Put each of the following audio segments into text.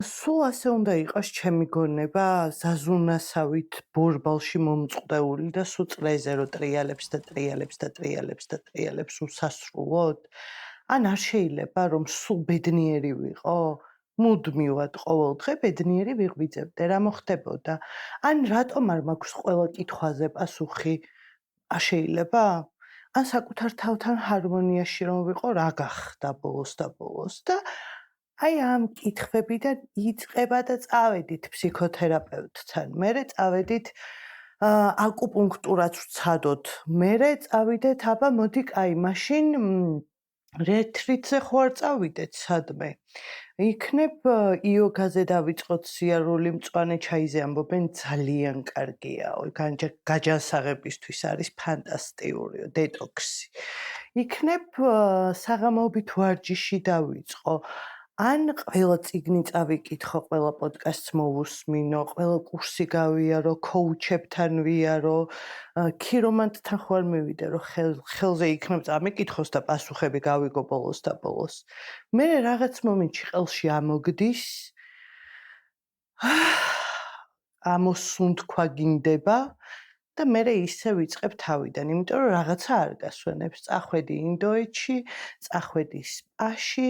სულ ასე უნდა იყოს ჩემი გონება, ზაზუნასავით ბორბალში მომწყდეული და სულ წრეზე რო ტრიალებს და ტრიალებს და ტრიალებს და ტრიალებს უსასრულოდ? ან არ შეიძლება რომ სულ ბედნიერი ვიყო? მუდმივად ყოველდღე ბედნიერი ვიღვიძებდე, რა მოხდებოდა? ან რატომ არ მაქვს ყველა კითხვაზე პასუხი? არ შეიძლება? ან საკუთარ თავთან ჰარმონიაში რომ ვიყო, რა გახდა ბოლოს და ბოლოს და აი ამ კითხვებიდან იწყება და წავედით ფსიქოთერაპევტთან. მერე წავედით აკუპუნქტურაც ვცადოთ. მერე წავიდეთ, აბა მოდი კაი, მაშინ რეტრიტზე ხო არ წავიდეთ სადმე. იქნებ იოგაზე დავიწყოთ სიარული მწვანე ჩაიზე ამბობენ ძალიან კარგია, გაჯანსაღებისთვის არის ფანტასტიურიო, დეტოქსი. იქნებ საღამოობით ვარჯიში დავიწყო. ან ყველა წიგნი წავიკითხო, ყველა პოდკასტს მოვუსმინო, ყველა კურსი გავიარო, ქოუჩებთან ვიარო, ქირომანტთან ხო არ მივიდე, რომ ხელზე იქნებ წამიკითხოს და პასუხები გავიგო ბოლოს და ბოლოს. მერე რაღაც მომენტში ყელში ამოგდის, ამოსუნთქვა გინდება და მერე ისე ვიწყებ თავიდან, იმიტომ რომ რაღაცა არ გასვენებს. წახვედი ინდოეთში, წახვედი სპაში,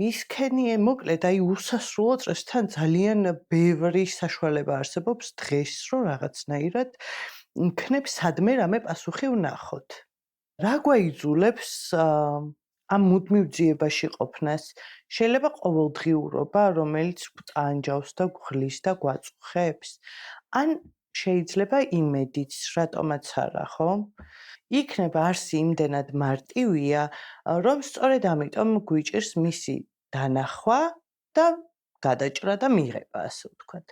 ისქენიე, მოკლედ, აი უსასრულო წრესთან ძალიან ბევრი საშუალება არსებობს დღეს, რომ რაღაცნაირად იქნებ სადმე რამე პასუხი ვნახოთ. რა გვაიძულებს ამ მუდმივ ძიებაში ყოფნას? შეიძლება ყოველდღიურობა, რომელიც გვტანჯავს და გვხლის და გვაწუხებს? ან შეიძლება იმედიც, რატომაც არა, ხო? იქნება არსი იმდენად მარტივია, რომ სწორედ ამიტომ გვიჭირს მისი დანახვა და გადაჭრა და მიღება, ასე ვთქვათ.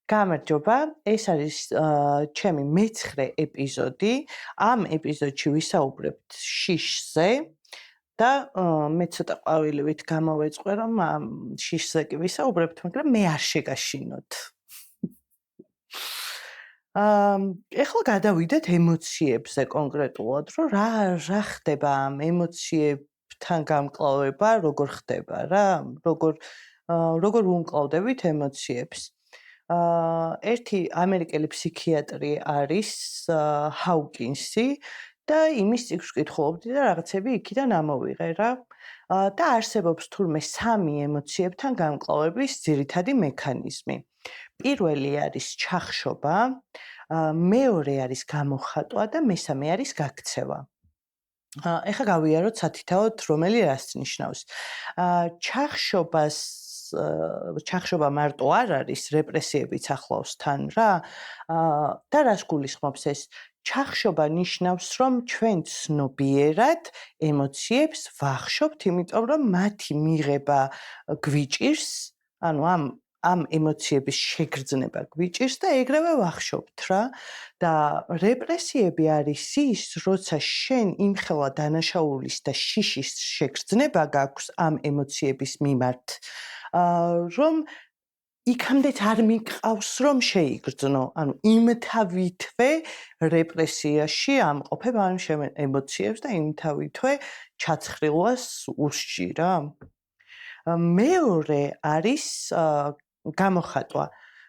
გამარჯობა, ეს არის ჩემი მე-9 ეპიზოდი. ამ ეპიზოდში ვისაუბრებთ შიშზე და მე ცოტა ყვავილივით გამოვეწყვე, რომ ამ შიშზე კი ვისაუბრებთ, მაგრამ მე არ შეგაშინოთ. ეხლა გადავიდეთ ემოციებზე კონკრეტულად, რომ რა ხდება ამ ემოციებთან გამკლავება, როგორ ხდება რა, როგორ ვუმკლავდებით ემოციებს. ერთი ამერიკელი ფსიქიატრი არის ჰაუკინსი და იმის წიგნს ვკითხულობდი და რაღაცები იქიდან ამოვიღე რა. და არსებობს თურმე 3 ემოციებთან გამკლავების ძირითადი მექანიზმი. პირველი არის ჩახშობა, მეორე არის გამოხატვა და მესამე არის გაქცევა. ეხლა გავიაროთ სათითაოდ, რომელი რას ნიშნავს. ჩახშობა მარტო არ არის, რეპრესიებიც ახლავს თან რა. და რას გულისხმობს ეს? ჩახშობა ნიშნავს, რომ ჩვენ ცნობიერად ემოციებს ვახშობთ, იმიტომ რომ მათი მიღება გვიჭირს, ანუ ამ ემოციების შეგრძნება გვიჭირს და ეგრევე ვახშობთ რა. და რეპრესიები არის ის, როცა შენ იმხელა დანაშაულის და შიშის შეგრძნება გაქვს ამ ემოციების მიმართ, რომ იქამდეც არ მიყავს რომ შეიგრძნო, ანუ იმთავითვე რეპრესიაში ამყოფებ ამ ემოციებს და იმთავითვე ჩაცხრილვას უსჯი რა. მეორე არის გამოხატვა.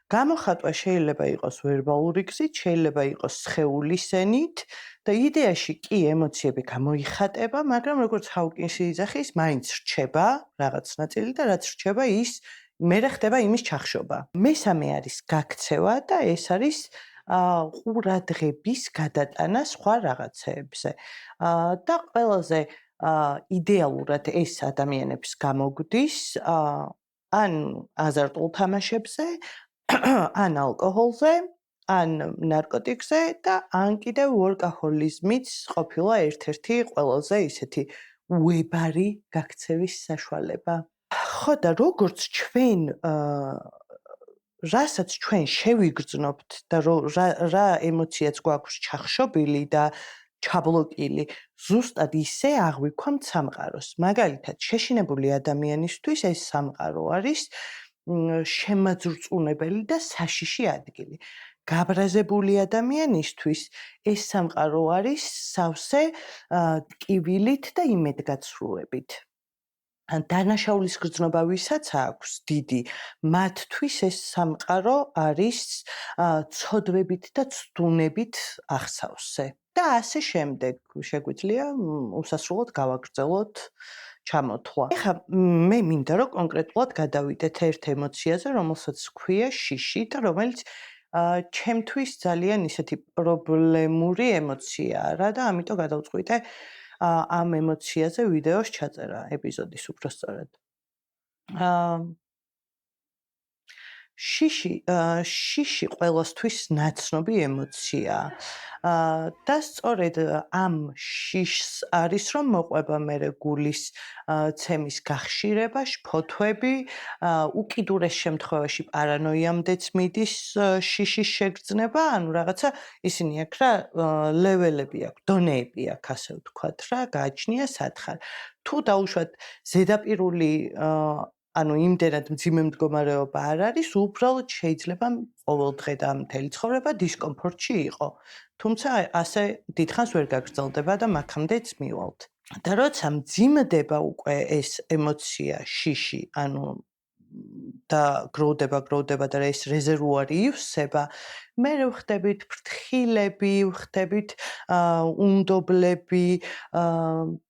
გამოხატვა შეიძლება იყოს ვერბალური გზით, შეიძლება იყოს სხეულის ენით და იდეაში კი ემოციები გამოიხატება, მაგრამ როგორც ჰაუკინსი იძახის, მაინც რჩება რაღაც ნაწილი და რაც რჩება ის მერე ხდება იმის ჩახშობა. მესამე არის გაქცევა და ეს არის ყურადღების გადატანა სხვა რაღაცეებზე. და ყველაზე იდეალურად ეს ადამიანებს გამოგვდის ან აზარტულ თამაშებზე, ან ალკოჰოლზე, ან ნარკოტიკზე და ან კიდევ ვორკაჰოლიზმიც ყოფილა ერთ-ერთი ყველაზე ისეთი უებარი გაქცევის საშუალება. ხო და როგორც ჩვენ რასაც ჩვენ შევიგრძნობთ და რა ემოციაც გვაქვს ჩახშობილი და ჩაბლოკილი, ზუსტად ისე აღვიქვამთ სამყაროს. მაგალითად, შეშინებული ადამიანისთვის ეს სამყარო არის შემაძრწუნებელი და საშიში ადგილი. გაბრაზებული ადამიანისთვის ეს სამყარო არის სავსე ტკივილით და იმედგაცრუებით. დანაშაულის გრძნობა ვისაც აქვს დიდი, მათთვის ეს სამყარო არის ცოდვებით და ცდუნებით აღსავსე. და ასე შემდეგ შეგვიძლია უსასრულოდ გავაგრძელოთ ჩამოთვლა. ეხლა მე მინდა რომ კონკრეტულად გადავიდეთ ერთ ემოციაზე, რომელსაც ჰქვია შიში და რომელიც ჩემთვის ძალიან ისეთი პრობლემური ემოციაა რა და ამიტომ გადავწყვიტე ამ ემოციაზე ვიდეოს ჩაწერა, ეპიზოდის უბრალოდ. შიში ყველასთვის ნაცნობი ემოციაა. და სწორედ ამ შიშს არის რომ მოყვება მერე გულის ცემის გახშირება, შფოთვები, უკიდურეს შემთხვევაში პარანოიამდეც მიდის შიშის შეგრძნება, ანუ რაღაცა ისინი აქ რა ლეველები აქვს, დონეები აქვს, ასე ვთქვათ რა, გააჩნია სათხარ. თუ დაუშვათ ზედაპირული ანუ იმდენად მძიმე მდგომარეობა არ არის, უბრალოდ შეიძლება ყოველდღე და მთელი ცხოვრება დისკომფორტში იყო. თუმცა ასე დიდხანს ვერ გაგრძელდება და მაქამდეც მივალთ. და როცა მძიმდება უკვე ეს ემოცია, შიში, ანუ და გროვდება და ეს რეზერვუარი ივსება, მე ვხდებით ფრთხილები, ვხდებით უნდობლები,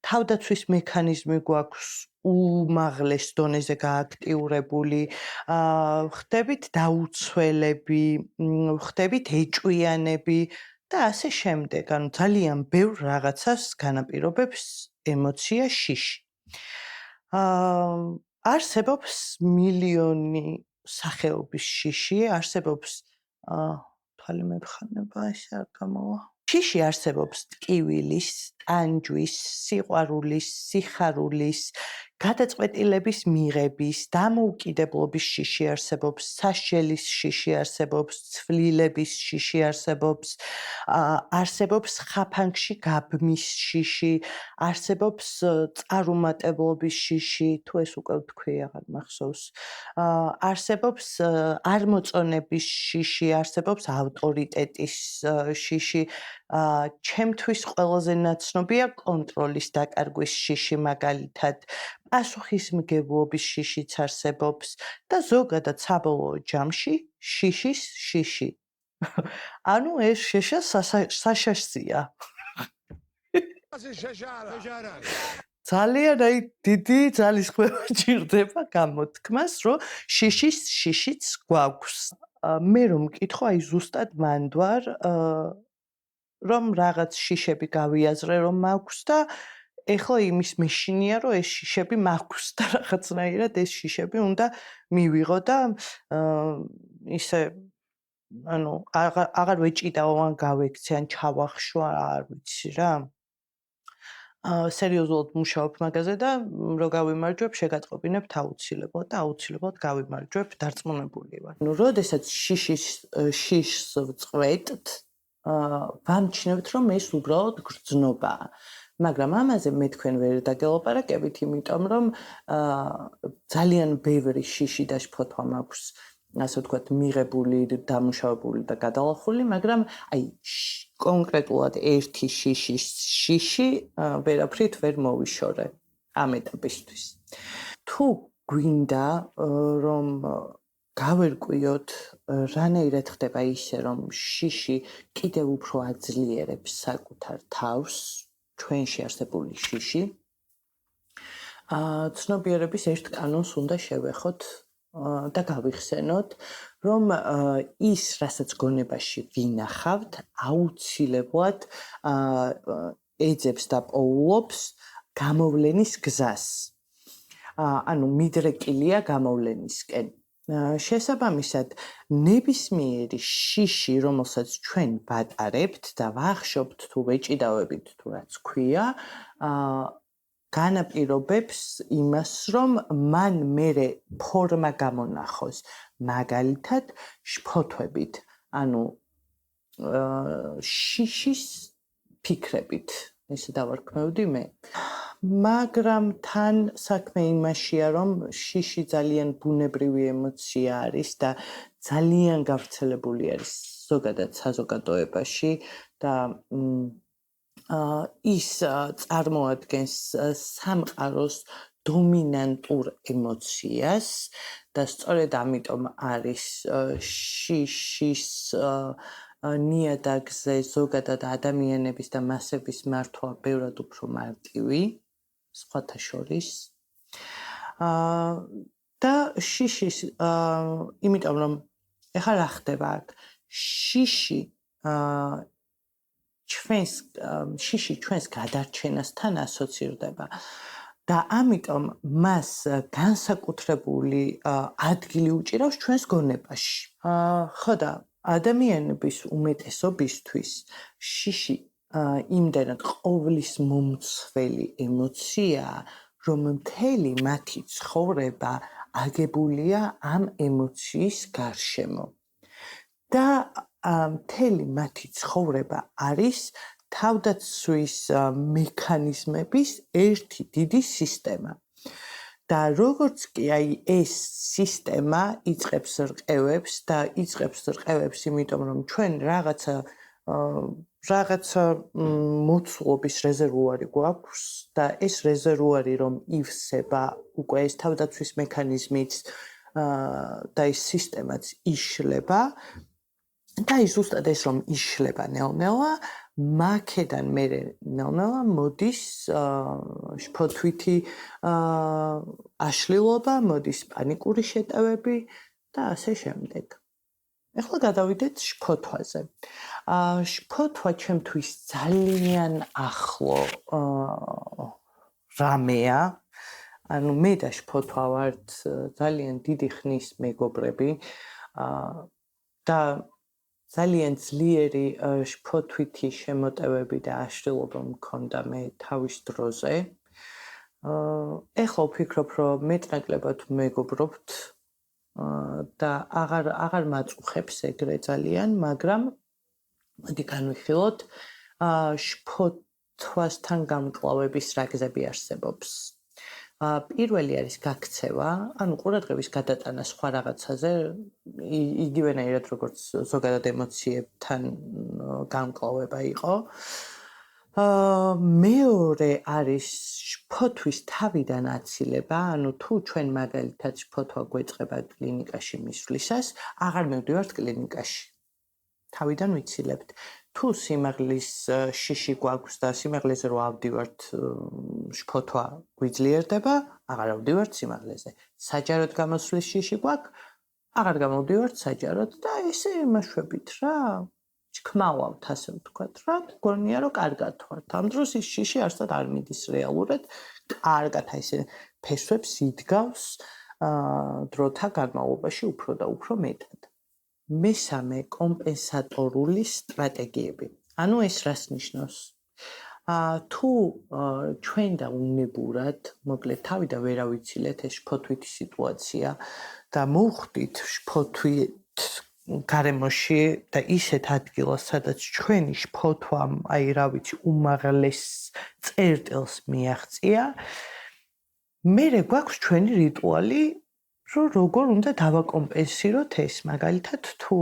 თავდაცვის მექანიზმი გვაქვს უმაღლეს დონეზე გააქტიურებული, ვხდებით დაუცველები, ვხდებით ეჭვიანები და ასე შემდეგ. ანუ ძალიან ბევრ რაღაცას განაპირობებს ემოცია შიში. არსებობს მილიონი სახეობის შიში, არსებობს თვალი მებხანება, ესე არ გამოვა. შიში არსებობს ტკივილის, ტანჯვის, სიყვარულის, სიხარულის, გადაწყვეტილების მიღების, დამოუკიდებლობის შიში არსებობს, სასჯელის შიში არსებობს, ცვლილების შიში არსებობს, არსებობს ხაფანგში გაბმის შიში, არსებობს წარუმატებლობის შიში, თუ ეს უკვე ვთქვი, აღარ მახსოვს. არსებობს არმოწონების შიში, არსებობს ავტორიტეტის შიში. ჩემთვის ყველაზე ნაცნობია კონტროლის დაკარგვის შიში მაგალითად. პასუხისმგებლობის შიშიც არსებობს და ზოგადად საბოლოო ჯამში შიშის შიში. ანუ ეს შეშა საშაშია. ძალიან დიდი ძალისხმევა ჭირდება გამოთქმას, რომ შიშის შიშიც გვაქვს. მე რომ მკითხო, აი ზუსტად მანდვარ რომ რაღაც შიშები გავიაზრე რომ მაქვს და ეხლა იმის მეშინია რომ ეს შიშები მაქვს და რაღაცნაირად ეს შიშები უნდა მივიღო და ისე ანუ აღარ ვეჭიდაო ან გავექცე ან ჩავახშვა, არ ვიცი რა. სერიოზულად მუშაობ მაგაზე და რო გავიმარჯვებ, შეგატყობინებთ აუცილებლად და აუცილებლად გავიმარჯვებ, დარწმუნებული ვარ. ნუ როდესაც შიშს ვწყვეტთ, ვამჩნევთ რომ ეს უბრალოდ გრძნობაა. მაგრამ ამაზე მე თქვენ ვერ დაგელაპარაკებით, იმიტომ რომ ძალიან ბევრი შიში და შფოთვა მაქვს, ასე ვთქვათ, მიღებული, დამუშავებული და გადალახული, მაგრამ აი კონკრეტულად ერთი შიშის შიში ვერაფრით ვერ მოვიშორე ამ ეტაპისთვის. თუ გვინდა რომ გავერკვიოთ რანაირად ხდება ისე რომ შიში კიდევ უფრო აძლიერებს საკუთარ თავს, ჩვენში არსებული შიში, ცნობიერების ერთ კანონს უნდა შევეხოთ და გავიხსენოთ, რომ ის, რასაც გონებაში ვინახავთ, აუცილებლად ეძებს და პოულობს გამოვლენის გზას. ანუ მიდრეკილია გამოვლენისკენ. შესაბამისად, ნებისმიერი შიში, რომელსაც ჩვენ ვატარებთ და ვახშობთ თუ ვეჭიდავებით თუ რაც ქვია, განაპირობებს იმას, რომ მან მერე ფორმა გამონახოს, მაგალითად შფოთვებით, ანუ შიშის ფიქრებით, ესე დავარქმევდი მე. მაგრამ თან საქმე იმაშია, რომ შიში ძალიან ბუნებრივი ემოცია არის და ძალიან გავრცელებული არის ზოგადად საზოგადოებაში და ის წარმოადგენს სამყაროს დომინანტურ ემოციას და სწორედ ამიტომ არის შიშის ნიადაგზე ზოგადად ადამიანების და მასების მართვა ბევრად უფრო მარტივი, სხვათა შორის. და შიშის, იმიტომ რომ ეხლა რა ხდება აქ? შიში ჩვენს გადარჩენასთან ასოცირდება და ამიტომ მას განსაკუთრებული ადგილი უჭირავს ჩვენს გონებაში. ხო და ადამიანების უმეტესობისთვის შიში იმდენად ყოვლის მომცველი ემოციაა, რომ მთელი მათი ცხოვრება აგებულია ამ ემოციის გარშემო. და მთელი მათი ცხოვრება არის თავდაცვის მექანიზმების ერთი დიდი სისტემა. და როგორც კი ეს სისტემა იწყებს რყევებს და იწყებს რყევებს, იმიტომ რომ ჩვენ რაღაცა მოცულობის რეზერვუარი გვაქვს და ეს რეზერვუარი რომ ივსება, უკვე ეს თავდაცვის მექანიზმიც და ეს სისტემაც იშლება და ზუსტად ეს რომ იშლება ნელ-ნელა, მაქედან მერე ნელ-ნელა მოდის შფოთვითი აშლილობა, მოდის პანიკური შეტევები და ასე შემდეგ. ეხლა გადავიდეთ შფოთვაზე. შფოთვა ჩემთვის ძალიან ახლო რამეა. ანუ მე და შფოთვა ვართ ძალიან დიდი ხნის მეგობრები და ძალიან ძლიერი შფოთვითი შემოტევები და აშლილობა მქონდა მე თავის დროზე. ეხლა ვფიქრობ, რომ მეტნაკლებად მეგობრობთ და აღარ მაწუხებს ეგრე ძალიან, მაგრამ მოდი განვიხილოთ შფოთვასთან გამკლავების რა გზები არსებობს. პირველი არის გაქცევა, ანუ ყურადღების გადატანა სხვა რაღაცაზე, იგივენაირად როგორც ზოგადად ემოციებთან გამკლავება იყო. მეორე არის შფოთვის თავიდან აცილება, ანუ თუ ჩვენ მაგალითად შფოთვა გვეწყება კლინიკაში მისვლისას, აღარ მივდივართ კლინიკაში. თავიდან ვიცილებთ. თუ სიმაღლის შიში გვაქვს და სიმაღლეზე რო ავდივართ, შფოთვა გვიძლიერდება, აღარ ავდივართ სიმაღლეზე. საჯაროდ გამოსვლის შიში გვაქვს, აღარ გამოვდივართ საჯაროდ და ესე იმაშვებით რა. ჩქმავავთ, ასე ვთქვათ რა, გონია რომ კარგად ვართ. ამ დროს ის შიში არსად არ მიდის რეალურად, კარგად ესე ფესვებს იდგავს დროთა განმავლობაში უფრო და უფრო მეტად. მესამე კომპენსატორული სტრატეგიები. ანუ ეს რას ნიშნავს? თუ ჩვენ და უნებურად, მოკლედ თავი და ვერ ავიცილეთ ეს შფოთვითი სიტუაცია და მოვხვდით შფოთვით გარემოში და ისეთ ადგილას, სადაც ჩვენი შფოთვა, რა ვიცი, უმაღლეს წერტილს მიაღწია, მერე გვაქვს ჩვენი რიტუალი, რომ როგორ უნდა დავაკომპენსიროთ ეს. მაგალითად, თუ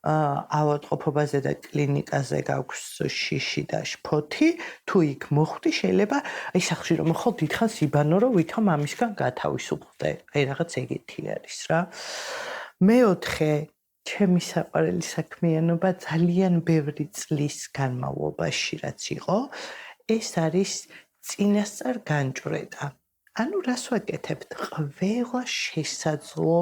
ავადმყოფობაზე და კლინიკაზე გაქვს შიში და შფოთი, თუ იქ მოხვდი, შეიძლება სახლში რომ მოხვალ დიდხანს იბანო, რომ ვითომ ამისგან გათავისუფლდე. რაღაც ეგეთი არის რა. მეოთხე, ჩემი საყვარელი საქმიანობა ძალიან ბევრი წლის განმავლობაში რაც იყო, ეს არის წინასწარ განჭვრეტა. ანუ რას ვაკეთებთ? ყველა შესაძლო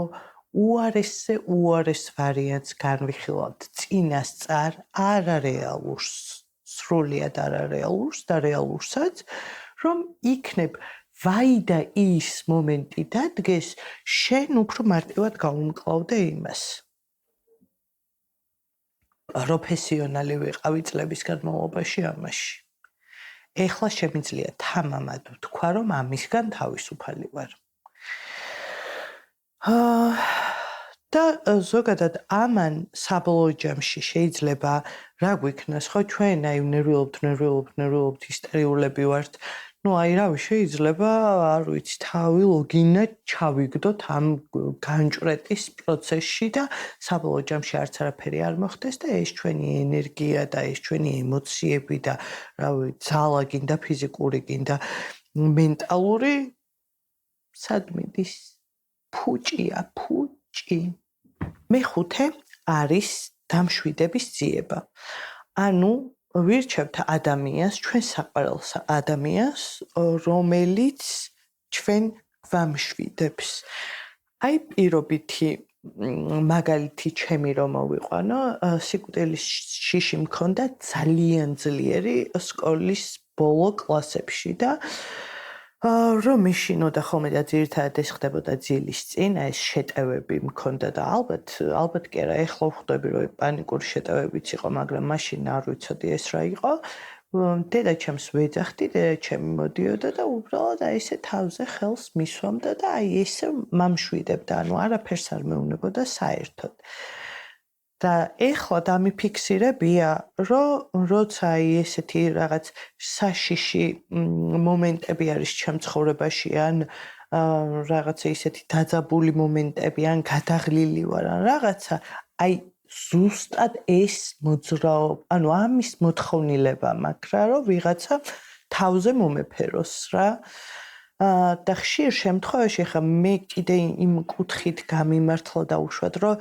უარესზე უარეს ვარიანტს განვიხილავთ წინასწარ არარეალურს, სრულიად არარეალურს და რეალურსაც, რომ იქნებ ვაი და ის მომენტი დადგეს, შენ უფრო მარტივად გაუმკლავდე იმას. პროფესიონალი ვიყავი წლების განმავლობაში ამაში. ეხლა შემიძლია თამამად ვთქვა, რომ ამისგან თავისუფალი ვარ. და ზოგადად ამან საბოლოო ჯამში შეიძლება რა გვიქნას, ხო ჩვენ ნერვიულობთ, ჰისტერიულები ვართ, ну აი რავი შეიძლება არ ვიცი თავი ლოგინად ჩავიგდოთ ამ განჭვრეტის პროცესში და საბოლოო ჯამში არც არაფერი არ მოხდეს და ეს ჩვენი ენერგია და ეს ჩვენი ემოციები და რავი ძალა გინდა ფიზიკური გინდა მენტალური სად მიდის ფუჭია ფუჭი მეხუთე არის დამშვიდების ძიება ანუ ვირჩევთ ადამიანს, ჩვენ საყვარელს ადამიანს, რომელიც ჩვენ გვამშვიდებს. აი პირობითი მაგალითი ჩემი რომ მოვიყვანო, სიკვდილის შიში მქონდა ძალიან ძლიერი სკოლის ბოლო კლასებში და რომ მიშინოდა ხოლმე და ძირითადად ეს ხდებოდა ძილის წინ, ეს შეტევები მქონდა და ალბათ კი არა, ეხლა ვხვდები რომ პანიკური შეტევებიც იყო, მაგრამ მაშინ არ ვიცოდი ეს რა იყო. დედაჩემს ვეძახდი, დედაჩემი მოდიოდა და უბრალოდ აი ესე თავზე ხელს მისვამდა და აი ესე მამშვიდებდა, ანუ არაფერს არ მეუნებოდა საერთოდ. და ეხლა დამიფიქსირებია, რომ როცა აი ესეთი რაღაც საშიში მომენტები არის ჩემ ცხოვრებაში ან რაღაცა ისეთი დაძაბული მომენტები ან გადაღლილი ვარ ან რაღაცა, აი ზუსტად ეს მოძრაობა, ანუ ამის მოთხოვნილება მაქვს რა, რომ ვიღაცა თავზე მომეფეროს რა. და ხშირ შემთხვევაში ხა მე კიდე იმ კუთხით გამიმართლა და უშუალოდ რომ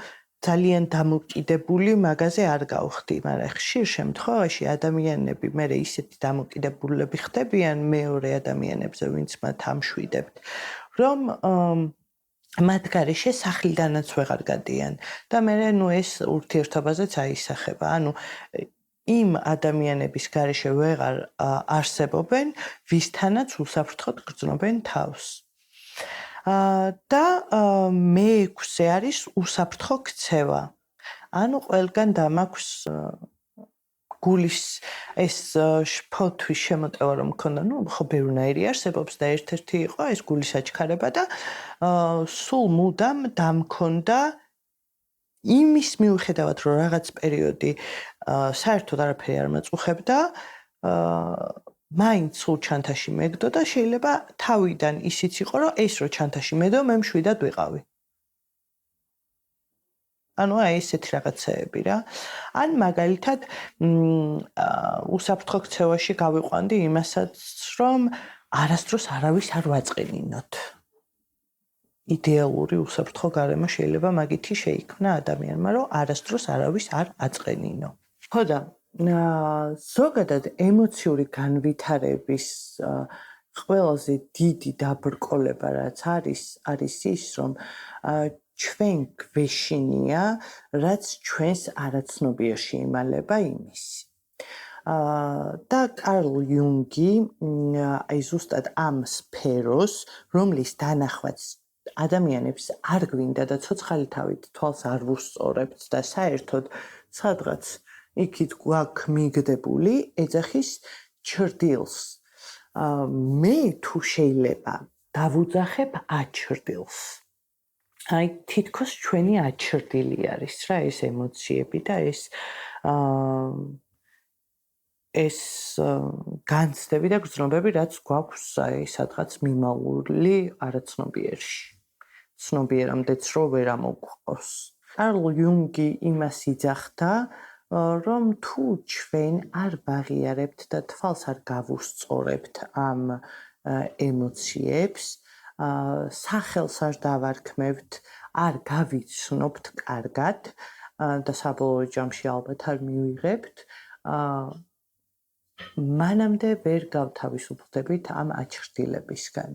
ძალიან დამოკიდებული მაგაზე არ გავხდი, მაგრამ ხშირ შემთხვევაში ადამიანები მე ისეთი დამოკიდებულები ხდებიან მეორე ადამიანებზე, ვინც მათ ამშვიდებთ, რომ მათ გარეშე სახლიდანაც ვეღარ გადიან და მე ნუ ეს ურთიერთობაზეც აისახება. ანუ იმ ადამიანების გარეშე ვეღარ არსებობენ, ვისთანაც უსაფრთხოდ გრძნობენ თავს. და მე-6 არის უსაფრთხო ქცევა. ანუ ყველგან დამაქვს გულის ეს შფოთვის შემოტევა რომ მქონდა, ну, ხო ბევრნაირი არსებობს და ერთ-ერთი იყო ეს გულის აჩქარება და სულ მუდამ დამქონდა იმის მიუხედავად რომ რაღაც პერიოდი საერთოდ არაფერი არ მეწუხებდა, მაინც სულ ჩანთაში მეგდო და შეიძლება თავიდან ისიც იყო რომ ეს რო ჩანთაში მედო მე მშვიდად ვიყავი. ანუ აი ესეთი რაღაცეები რა. ან მაგალითად უსაფრთხო ქცევაში გავიყვანდი იმასაც რომ არასდროს არავის არ ვაწყენინოთ. იდეალური უსაფრთხო გარემო შეიძლება მაგითი შეიქმნა ადამიანმა რომ არასდროს არავის არ აწყენინო. ხო და ზოგადად ემოციური განვითარების ყველაზე დიდი დაბრკოლება რაც არის ის რომ ჩვენ გვეშინია რაც ჩვენს არაცნობიერში იმალება იმისი. და კარლ იუნგი აი ზუსტად ამ სფეროს რომლის დანახვაც ადამიანებს არ გვინდა და ცოცხალი თავით თვალს არ ვუსწორებთ და საერთოდ სადღაც იქით გვაქვს მიგდებული ეძახის ჩრდილს. მე თუ შეიძლება დავუძახებ აჩრდილს. აი თითქოს ჩვენი აჩრდილი არის რა ეს ემოციები და ეს განცდები და გრძნობები რაც გვაქვს აი სადღაც მიმავალი არაცნობიერში. ცნობიერამდეც რო ვერ ამოგვყავს. კარლ იუნგი იმას იძახდა რომ თუ ჩვენ არ ვაღიარებთ და თვალს არ გავუსწორებთ ამ ემოციებს, სახელს არ დავარქმევთ, არ გავიცნობთ კარგად და საბოლოო ჯამში ალბათ არ მივიღებთ, მანამდე ვერ გავთავისუფლდებით ამ აჩრდილებისგან.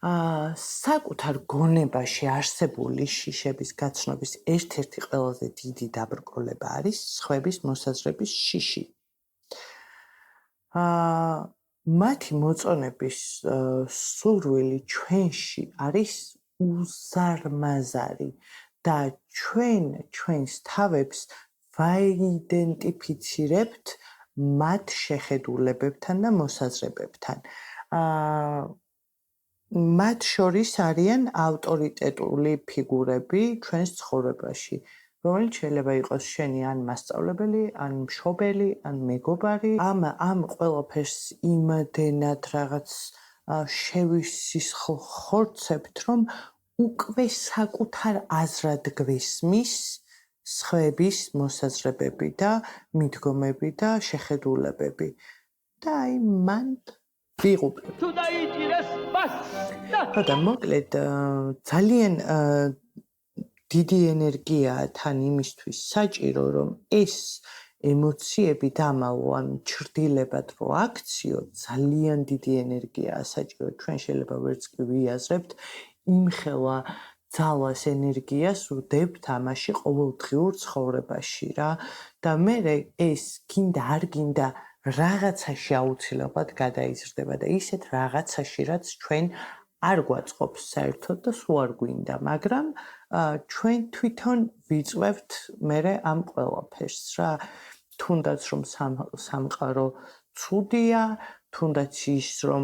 საკუთარ გონებაში არსებული შიშების გაცნობის ერთ-ერთი ყველაზე დიდი დაბრკოლება არის სხვების მოსაზრების შიში. მათი მოწონების სურვილი ჩვენში არის უზარმაზარი და ჩვენს თავებს ვაიდენტიფიცირებთ მათ შეხედულებებთან და მოსაზრებებთან. მათ შორის არიან ავტორიტეტული ფიგურები ჩვენს ცხოვრებაში. რომელიც შეიძლება იყოს შენი ან მასწავლებელი, ან მშობელი, ან მეგობარი. ამ ყველაფერს იმდენად რაღაც შევისხლხორცებთ, რომ უკვე საკუთარ აზრად გვესმის სხვების მოსაზრებები და მიდგომები და შეხედულებები. და აი მან ვიღუპებ. თუ დაიჭირეს მას. ხოდა მოკლედ ძალიან დიდი ენერგიაა თან იმისთვის საჭირო, რომ ეს ემოციები დამალო, ან ჩრდილებად რო აქციო, ძალიან დიდი ენერგიაა საჭირო. ჩვენ შეიძლება ვერც კი ვიაზრებთ, იმხელა ძალას ენერგიას ვდებთ ამაში ყოველდღიურ ცხოვრებაში რა. და მე ეს გინდა არ გინდა რაღაცაში აუცილებლად გადაიზრდება და ისეთ რაღაცაში, რაც ჩვენ არ გვაწყობს საერთოდ და სულ არ გვინდა, მაგრამ ჩვენ თვითონ ვიწვევთ მერე ამ ყველაფერს რა. თუნდაც რომ სამყარო ცუდია, თუნდაც ის რომ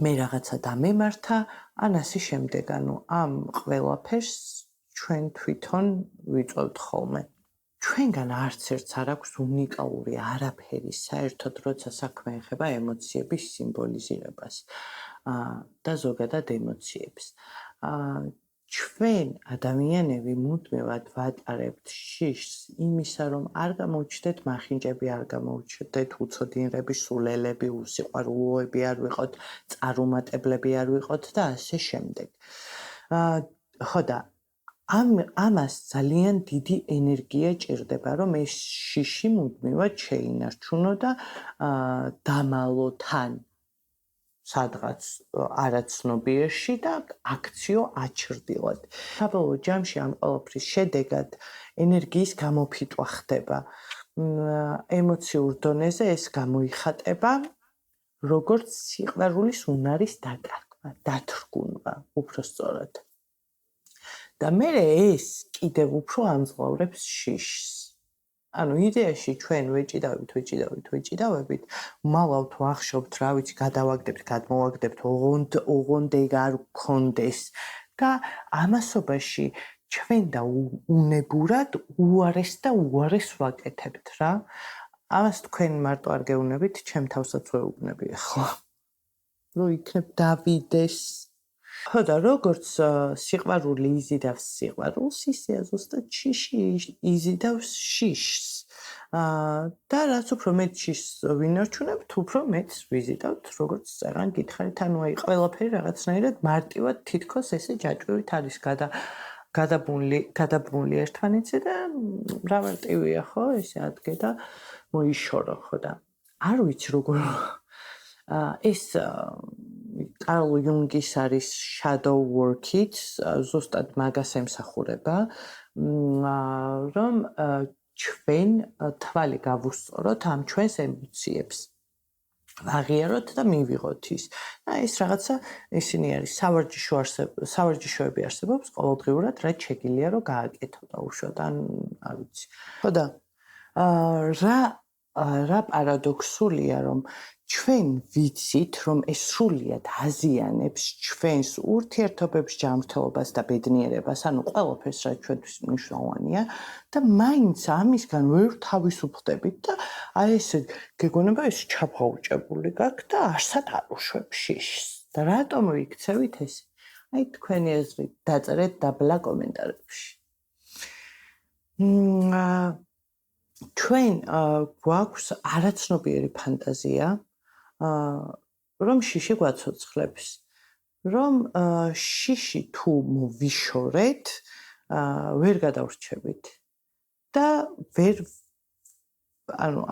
მე რაღაცა დამემართა, ან ასე შემდეგ, ანუ ამ ყველაფერს ჩვენ თვითონ ვიწვევთ ხოლმე. ჩვენგან არც ერთს არ აქვს უნიკალური არაფერი საერთოდ, როცა საქმე ეხება ემოციების სიმბოლიზირებას და ზოგადად ემოციებს. ჩვენ ადამიანები მუდმივად ვატარებთ შიშს იმისა, რომ არ გამოუჩნდეთ მახინჯები, არ გამოუჩნდეთ უცოდინრები, სულელები, უსიყვარულოები არ ვიყოთ, წარუმატებლები არ ვიყოთ და ასე შემდეგ. ხო და ამას ძალიან დიდი ენერგია ჭირდება, რომ ეს შიში მუდმივად შეინარჩუნო და დამალო თან სადღაც არაცნობიერში და აქციო აჩრდილად. საბოლოო ჯამში ამ ყველაფრის შედეგად ენერგიის გამოფიტვა ხდება. ემოციურ დონეზე ეს გამოიხატება როგორც სიყვარულის უნარის დაკარგვა, დათრგუნვა, უпростоრად. და მე ეს კიდევ უფრო ამძლავრებს შიშს. ანუ იდეაში ჩვენ ვეჭიდავებით, მალავთ ვახშობთ, რა ვიცი, გადავაგდებთ, გადმოვაგდებთ, ოღონდ ეგ არ გქონდეს და ამასობაში ჩვენ და უნებურად უარეს და უარეს ვაკეთებთ რა. ამას თქვენ მარტო არ გეუბნებით, ჩემ თავსაც ვეუბნები ახლა. რო იქნებ დავიდეს. ხო და როგორც სიყვარული იზიდავს სიყვარულს, ისე ზუსტად შიში იზიდავს შიშს. და რაც უფრო მეტ შიშს ვინარჩუნებთ, უფრო მეტს ვიზიდავთ, როგორც წერან გითხარით, ანუ აი ყველაფერი რაღაცნაირად მარტივად თითქოს ესე ჯაჭვივით არის გადაბმული ერთმანეთზე და რა მარტივია ხო, ესე ადგე და მოიშორო ხო და არ ვიცი როგორ ეს კარლ იუნგის არის shadow work-ით, ზუსტად მაგას ემსახურება, რომ ჩვენ თვალი გავუსწოროთ ამ ჩვენს ემოციებს. ვაღიაროთ და მივიღოთ ის. და ეს რაღაცა ისინი არის სავარჯიშოები არსებობს ყოველდღიურად, რაც შეგიძლია რომ გააკეთო და უშოთ ან არ ვიცი. ხო და რა პარადოქსულია, რომ ჩვენ ვიცით, რომ ეს სრულიად აზიანებს ჩვენს ურთიერთობებს, ჯანმრთელობას და ბედნიერებას, ანუ ყველაფერს, რაც ჩვენთვის მნიშვნელოვანია და მაინც ამისგან ვერ თავისუფლდებით და აი ესე გეგონება ეს ჩაფაუჭებული გაქვს და არსად არ უშვებ შიშს. და რატომ ვიქცევით ეს? აი თქვენი აზრი დაწერეთ დაბლა კომენტარებში. ჩვენ გვაქვს არაცნობიერი ფანტაზია, რომ შიში გვაცოცხლებს, რომ შიში თუ მოვიშორეთ, ვერ გადავრჩებით და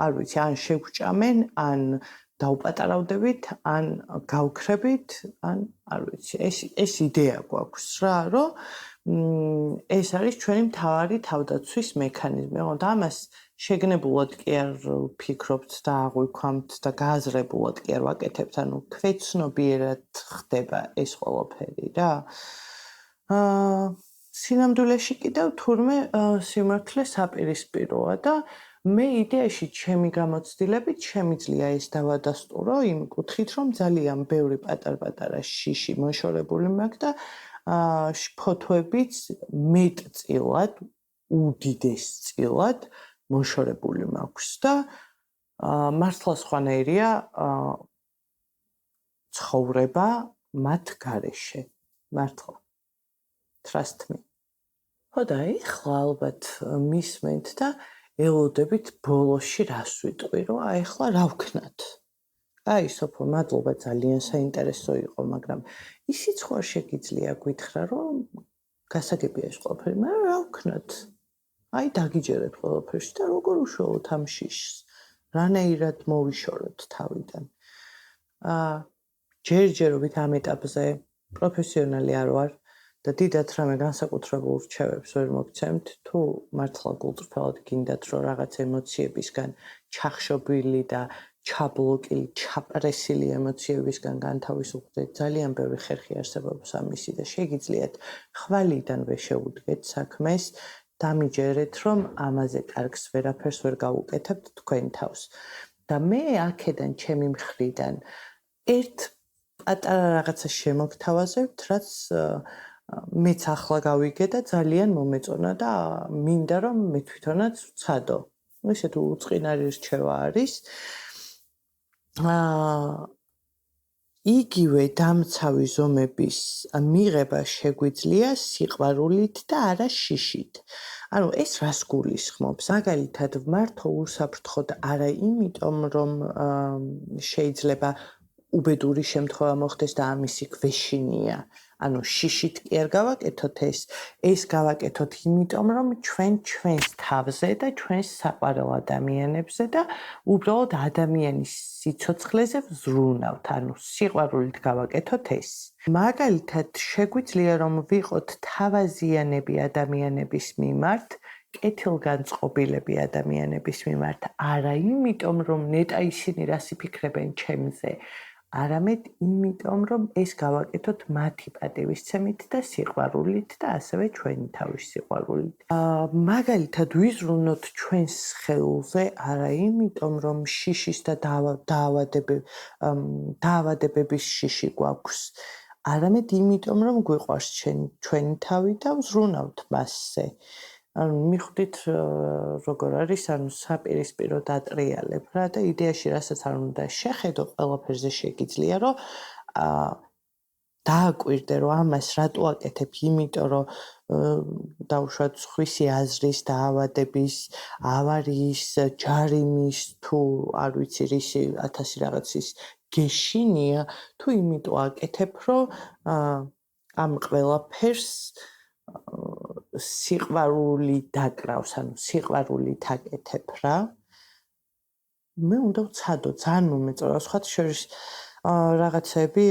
არ ვიცი, ან შევჭამენ, ან დაუპატარავდებით, ან გავქრებით, ან არ ვიცი, ეს იდეა გვაქვს რა, რომ ეს არის ჩვენი მთავარი თავდაცვის მექანიზმი, და ამას შეგნებულად კი არ ვფიქრობთ და აღვიქვამთ და გააზრებულად კი არ ვაკეთებთ, ანუ ქვეცნობიერად ხდება ეს ყველაფერი რა. სინამდვილეში კიდევ თურმე სიმართლე საპირისპიროა და მე იდეაში ჩემი გამოცდილებით შემიძლია ეს დავადასტურო იმ კუთხით, რომ ძალიან ბევრი პატარ-პატარა შიში მოშორებული მაქვს და ფოთოებიც მეტწილად უდიდესწილად მოშორებული მაქვს და მართლა სხვანაირია ცხოვრება მათ გარეშე. მართლა. Trust me. ხო და ეხლა ალბათ მისმენთ და ელოდებით ბოლოში რას ვიტყვი, რომ ეხლა რა ვქნათ. აი, სოფო, მადლობა, ძალიან საინტერესო იყო, მაგრამ ისიც ხარ შეგიძლია გითხრა, რომ გასაგებია ეს ყველაფერი, მაგრამ რა ვქნათ? აი, დაგიჯერეთ ყველაფერში და როგორ უშუალოდ ამ შიშს, რანაირად მოვიშოროთ თავიდან. ჯერჯერობით ამ ეტაპზე პროფესიონალი არ ვარ და დიდად რამე განსაკუთრებულ რჩევებს ვერ მოგცემთ, თუ მართლა გულწრფელად გინდათ, რომ რაღაც ემოციებისგან ჩახშობილი და ჩაბლოკილი, ჩაპრესილი ემოციებისგან განთავისუფლდეთ, ძალიან ბევრი ხერხი არსებობს ამისი და შეგიძლიათ ხვალიდანვე შეუდგეთ საქმეს, დამიჯერეთ, რომ ამაზე კარგს ვერაფერს ვერ გავუკეთებთ თქვენ თავს. და მე აქედან ჩემი მხრიდან ერთ პატარა რაღაცა შემოგთავაზებთ, რაც მეც ახლა გავიგე და ძალიან მომეწონა და მინდა რომ მე თვითონაც ვცადო. ისეთ უწყინარი რჩევა არის. იგივე დამცავი ზომების მიღება შეგვიძლია სიყვარულით და არა შიშით. ანუ ეს რას გულისხმობს? მაგალითად, მართო უსაფრთხოდ არა იმიტომ, რომ შეიძლება უბედური შემთხვევა მოხდეს და ამისი გვეშინია. ანუ შიშით კი არ გავაკეთოთ ეს გავაკეთოთ იმიტომ, რომ ჩვენს თავზე და ჩვენს საყვარელ ადამიანებზე და უბრალოდ ადამიანის სიცოცხლეზე ვზრუნავთ, ანუ სიყვარულით გავაკეთოთ ეს. მაგალითად, შეგვიძლია რომ ვიყოთ თავაზიანები ადამიანების მიმართ, კეთილგანწყობილები ადამიანების მიმართ, არა იმიტომ, რომ ნეტა ისინი რას იფიქრებენ ჩემზე, არამედ იმიტომ, რომ ეს გავაკეთოთ მათი პატივისცემით და სიყვარულით და ასევე ჩვენი თავის სიყვარულით. მაგალითად, ვიზრუნოთ ჩვენს სხეულზე, არა იმიტომ, რომ შიშის და დაავადებების შიში გვაქვს, არამედ იმიტომ, რომ გვიყვარს ჩვენი თავი და ვზრუნავთ მასზე. ანუ მიხვდით როგორ არის, ანუ საპირისპირო დატრიალებ რა და იდეაში რასაც არ უნდა შეხედო, ყველაფერზე შეგიძლია, რომ დააკვირდე, რომ ამას რატო აკეთებ, იმიტომ რომ დაუშვათ სხვისი აზრის, დაავადების, ავარიის, ჯარიმის თუ არ ვიცი რისი 1000 რაღაცის გეშინია, თუ იმიტომ აკეთებ, რომ ამ ყველაფერს სიყვარული დაკრავს, ანუ სიყვარულით აკეთებ რა. მე უნდა ვცადო, ძალიან მომეწონა, სხვათა შორის რაღაცები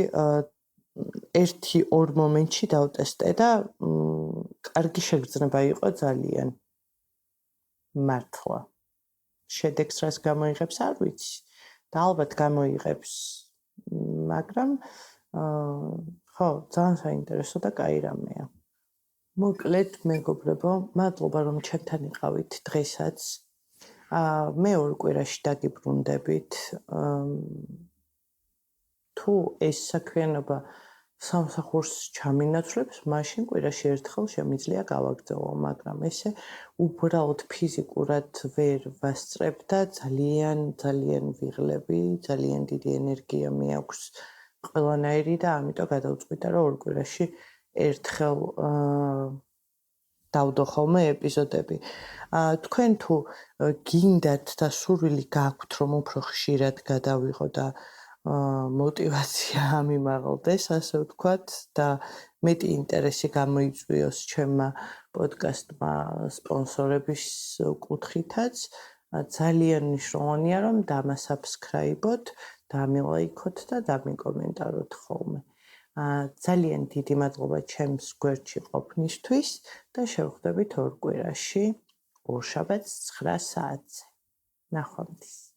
1-2 მომენტში დავტესტე და კარგი შეგრძნება იყო ძალიან. მართლა. შედეგს რას გამოიღებს, არ ვიცი. და ალბათ გამოიღებს, მაგრამ ხო, ძალიან საინტერესო და კაი რამეა. მოკლედ, მეგობრებო, მადლობა რომ ჩემთან იყავით დღესაც. მე 2 კვირაში დაგიბრუნდებით. თუ ეს საქმიანობა სამსახურს ჩამინაცვლებს, მაშინ კვირაში ერთხელ შემიძლია გავაგრძელო, მაგრამ ესე უბრალოდ ფიზიკურად ვერ ვასწრებ და ძალიან ვიღლები, ძალიან დიდი ენერგია მეაქვს ყველანაირი და ამიტომ გადავწყვიტა, რომ 2 კვირაში ერთხელ დავდო ხოლმე ეპიზოდები. თქვენ თუ გინდათ და სურვილი გაქვთ, რომ უფრო ხშირად გადავიღო და мотивация ამიმაღლდეს, ასე ვთქვათ, და მეტი ინტერესი გამოიწვიოს ჩემმა პოდკასტმა სპონსორების კუთხითაც, ძალიან მნიშვნელოვანია, რომ დამასაბსქრაიბოთ, დამილაიქოთ და დამიკომენტაროთ ხოლმე. ძალიან დიდი მადლობა ჩემს გვერდში ყოფნისთვის და შევხვდებით 2 კვირაში, ორშაბათს 9 საათზე. ნახვამდის.